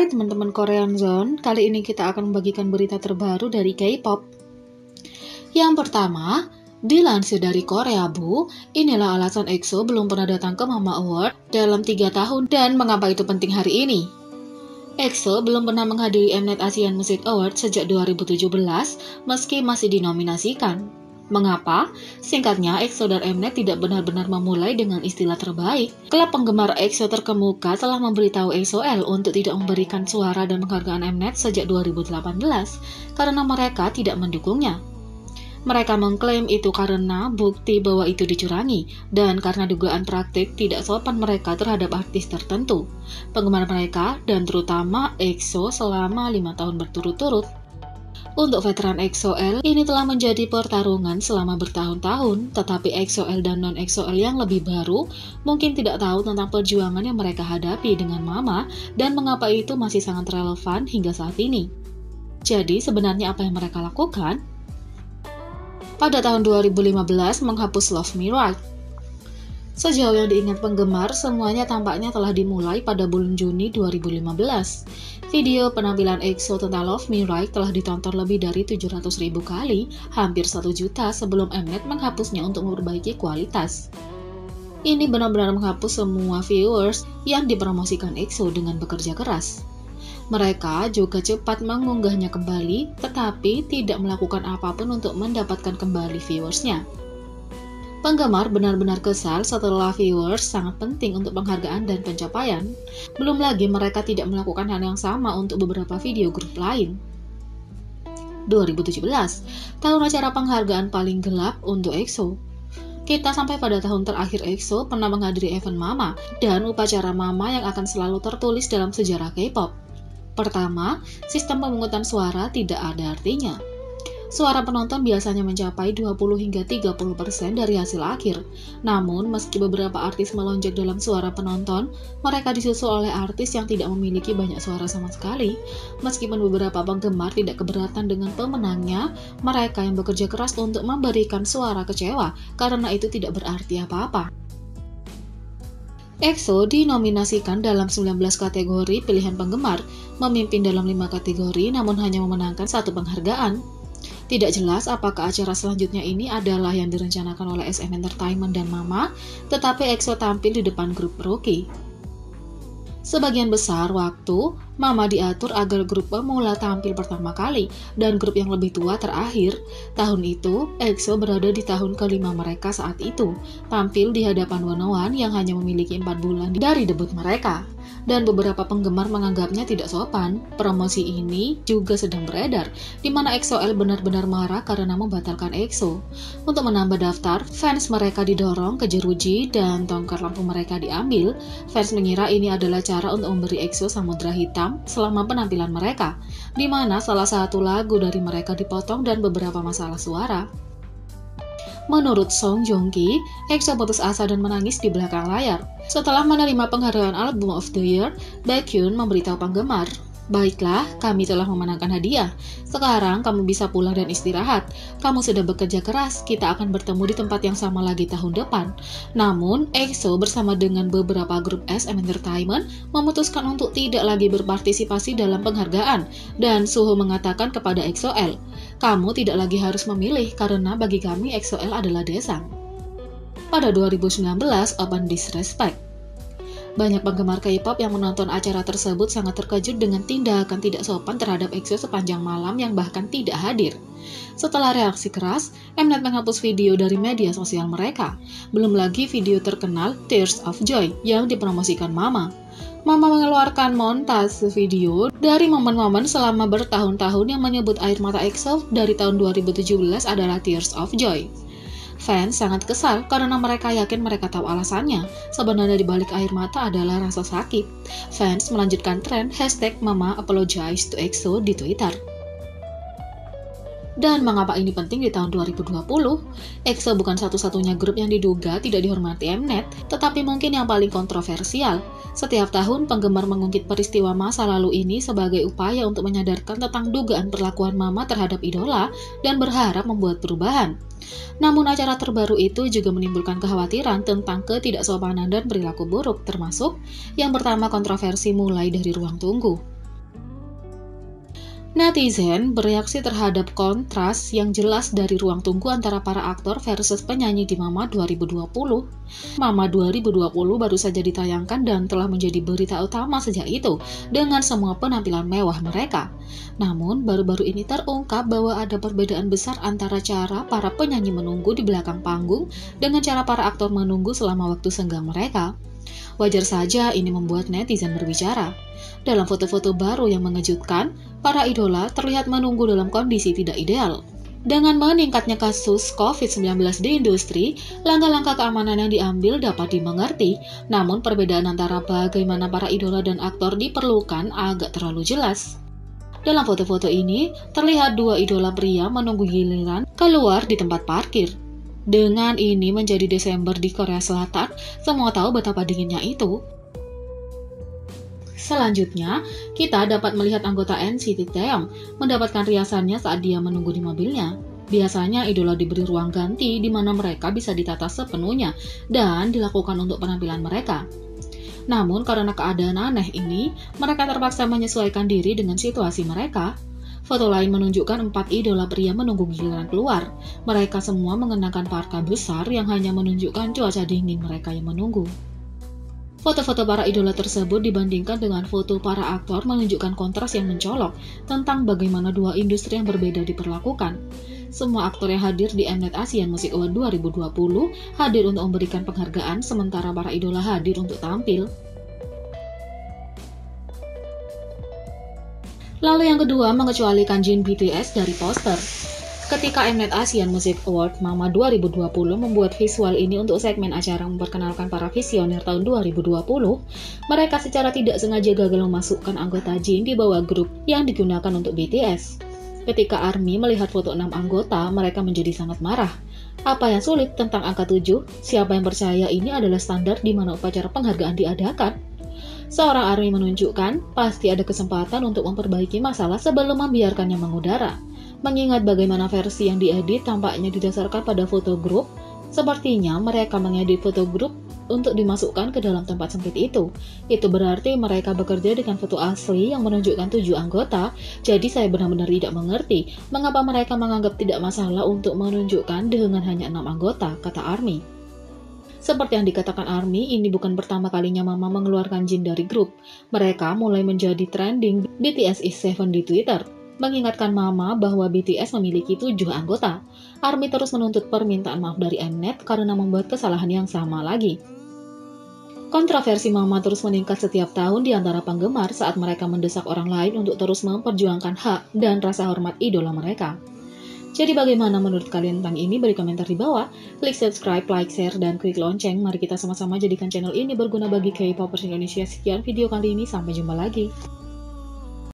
Hai teman-teman Korean Zone, kali ini kita akan membagikan berita terbaru dari K-pop. Yang pertama, dilansir dari Korea Bu, inilah alasan EXO belum pernah datang ke Mama Award dalam 3 tahun dan mengapa itu penting hari ini. EXO belum pernah menghadiri Mnet Asian Music Award sejak 2017 meski masih dinominasikan. Mengapa? Singkatnya, EXO dan Mnet tidak benar-benar memulai dengan istilah terbaik. Klub penggemar EXO terkemuka telah memberitahu EXO-L untuk tidak memberikan suara dan penghargaan Mnet sejak 2018 karena mereka tidak mendukungnya. Mereka mengklaim itu karena bukti bahwa itu dicurangi dan karena dugaan praktik tidak sopan mereka terhadap artis tertentu, penggemar mereka, dan terutama EXO selama 5 tahun berturut-turut. Untuk veteran EXO-L, ini telah menjadi pertarungan selama bertahun-tahun, tetapi EXO-L dan non-EXO-L yang lebih baru mungkin tidak tahu tentang perjuangan yang mereka hadapi dengan Mama dan mengapa itu masih sangat relevan hingga saat ini. Jadi, sebenarnya apa yang mereka lakukan? Pada tahun 2015, menghapus Love Me Right. Sejauh yang diingat penggemar, semuanya tampaknya telah dimulai pada bulan Juni 2015. Video penampilan EXO tentang Love Me Right telah ditonton lebih dari 700.000 kali, hampir 1 juta sebelum Mnet menghapusnya untuk memperbaiki kualitas. Ini benar-benar menghapus semua viewers yang dipromosikan EXO dengan bekerja keras. Mereka juga cepat mengunggahnya kembali, tetapi tidak melakukan apapun untuk mendapatkan kembali viewersnya. Penggemar benar-benar kesal setelah viewers sangat penting untuk penghargaan dan pencapaian. Belum lagi mereka tidak melakukan hal yang sama untuk beberapa video grup lain. 2017, tahun acara penghargaan paling gelap untuk EXO. Kita sampai pada tahun terakhir EXO pernah menghadiri event Mama dan upacara Mama yang akan selalu tertulis dalam sejarah K-pop. Pertama, sistem pemungutan suara tidak ada artinya. Suara penonton biasanya mencapai 20 hingga 30% dari hasil akhir. Namun, meski beberapa artis melonjak dalam suara penonton, mereka disusul oleh artis yang tidak memiliki banyak suara sama sekali. Meskipun beberapa penggemar tidak keberatan dengan pemenangnya, mereka yang bekerja keras untuk memberikan suara kecewa karena itu tidak berarti apa-apa. EXO dinominasikan dalam 19 kategori pilihan penggemar, memimpin dalam 5 kategori namun hanya memenangkan 1 penghargaan. Tidak jelas apakah acara selanjutnya ini adalah yang direncanakan oleh SM Entertainment dan Mama, tetapi EXO tampil di depan grup Rookie. Sebagian besar waktu, Mama diatur agar grup pemula tampil pertama kali, dan grup yang lebih tua terakhir. Tahun itu, EXO berada di tahun kelima mereka saat itu, tampil di hadapan One yang hanya memiliki 4 bulan dari debut mereka. Dan beberapa penggemar menganggapnya tidak sopan. Promosi ini juga sedang beredar, di mana EXO-L benar-benar marah karena membatalkan EXO. Untuk menambah daftar, fans mereka didorong ke jeruji dan tongkat lampu mereka diambil. Fans mengira ini adalah cara untuk memberi EXO samudra hitam selama penampilan mereka, di mana salah satu lagu dari mereka dipotong dan beberapa masalah suara. Menurut Song Joong Ki, EXO putus asa dan menangis di belakang layar. Setelah menerima penghargaan Album of the Year, Baekhyun memberitahu penggemar, "Baiklah, kami telah memenangkan hadiah. Sekarang kamu bisa pulang dan istirahat. Kamu sudah bekerja keras, kita akan bertemu di tempat yang sama lagi tahun depan." Namun, EXO bersama dengan beberapa grup SM Entertainment memutuskan untuk tidak lagi berpartisipasi dalam penghargaan, dan Suho mengatakan kepada EXO-L, "Kamu tidak lagi harus memilih karena bagi kami EXO-L adalah desang." Pada 2019, Open Disrespect. Banyak penggemar K-pop yang menonton acara tersebut sangat terkejut dengan tindakan tidak sopan terhadap EXO sepanjang malam yang bahkan tidak hadir. Setelah reaksi keras, Mnet menghapus video dari media sosial mereka. Belum lagi video terkenal Tears of Joy yang dipromosikan Mama. Mama mengeluarkan montase video dari momen-momen selama bertahun-tahun yang menyebut air mata EXO dari tahun 2017 adalah Tears of Joy. Fans sangat kesal karena mereka yakin mereka tahu alasannya. Sebenarnya di balik air mata adalah rasa sakit. Fans melanjutkan tren #Mama Apologize to EXO di Twitter. Dan mengapa ini penting di tahun 2020? EXO bukan satu-satunya grup yang diduga tidak dihormati Mnet, tetapi mungkin yang paling kontroversial. Setiap tahun, penggemar mengungkit peristiwa masa lalu ini sebagai upaya untuk menyadarkan tentang dugaan perlakuan Mama terhadap idola dan berharap membuat perubahan. Namun acara terbaru itu juga menimbulkan kekhawatiran tentang ketidaksopanan dan perilaku buruk, termasuk yang pertama kontroversi mulai dari ruang tunggu. Netizen bereaksi terhadap kontras yang jelas dari ruang tunggu antara para aktor versus penyanyi di Mama 2020. Mama 2020 baru saja ditayangkan dan telah menjadi berita utama sejak itu dengan semua penampilan mewah mereka. Namun, baru-baru ini terungkap bahwa ada perbedaan besar antara cara para penyanyi menunggu di belakang panggung dengan cara para aktor menunggu selama waktu senggang mereka. Wajar saja ini membuat netizen berbicara. Dalam foto-foto baru yang mengejutkan, para idola terlihat menunggu dalam kondisi tidak ideal. Dengan meningkatnya kasus COVID-19 di industri, langkah-langkah keamanan yang diambil dapat dimengerti, namun perbedaan antara bagaimana para idola dan aktor diperlukan agak terlalu jelas. Dalam foto-foto ini, terlihat dua idola pria menunggu giliran keluar di tempat parkir. Dengan ini menjadi Desember di Korea Selatan, semua tahu betapa dinginnya itu. Selanjutnya, kita dapat melihat anggota NCT Taeyong mendapatkan riasannya saat dia menunggu di mobilnya. Biasanya idola diberi ruang ganti di mana mereka bisa ditata sepenuhnya dan dilakukan untuk penampilan mereka. Namun karena keadaan aneh ini, mereka terpaksa menyesuaikan diri dengan situasi mereka. Foto lain menunjukkan 4 idola pria menunggu giliran keluar. Mereka semua mengenakan parka besar yang hanya menunjukkan cuaca dingin mereka yang menunggu. Foto-foto para idola tersebut dibandingkan dengan foto para aktor menunjukkan kontras yang mencolok tentang bagaimana dua industri yang berbeda diperlakukan. Semua aktor yang hadir di Mnet Asian Music Award 2020 hadir untuk memberikan penghargaan, sementara para idola hadir untuk tampil. Lalu yang kedua, mengecualikan Jin BTS dari poster. Ketika Mnet Asian Music Award Mama 2020 membuat visual ini untuk segmen acara memperkenalkan para visioner tahun 2020, mereka secara tidak sengaja gagal memasukkan anggota Jin di bawah grup yang digunakan untuk BTS. Ketika ARMY melihat foto 6 anggota, mereka menjadi sangat marah. Apa yang sulit tentang angka 7? Siapa yang percaya ini adalah standar di mana upacara penghargaan diadakan? Seorang ARMY menunjukkan pasti ada kesempatan untuk memperbaiki masalah sebelum membiarkannya mengudara. Mengingat bagaimana versi yang diedit tampaknya didasarkan pada foto grup, sepertinya mereka mengedit foto grup untuk dimasukkan ke dalam tempat sempit itu. Itu berarti mereka bekerja dengan foto asli yang menunjukkan 7 anggota, jadi saya benar-benar tidak mengerti mengapa mereka menganggap tidak masalah untuk menunjukkan dengan hanya 6 anggota, kata ARMY. Seperti yang dikatakan ARMY, ini bukan pertama kalinya Mama mengeluarkan Jin dari grup. Mereka mulai menjadi trending BTS is 7 di Twitter, mengingatkan Mama bahwa BTS memiliki 7 anggota. ARMY terus menuntut permintaan maaf dari Mnet karena membuat kesalahan yang sama lagi. Kontroversi Mama terus meningkat setiap tahun di antara penggemar saat mereka mendesak orang lain untuk terus memperjuangkan hak dan rasa hormat idola mereka. Jadi bagaimana menurut kalian tentang ini? Beri komentar di bawah. Klik subscribe, like, share, dan klik lonceng. Mari kita sama-sama jadikan channel ini berguna bagi K-popers Indonesia. Sekian video kali ini, sampai jumpa lagi.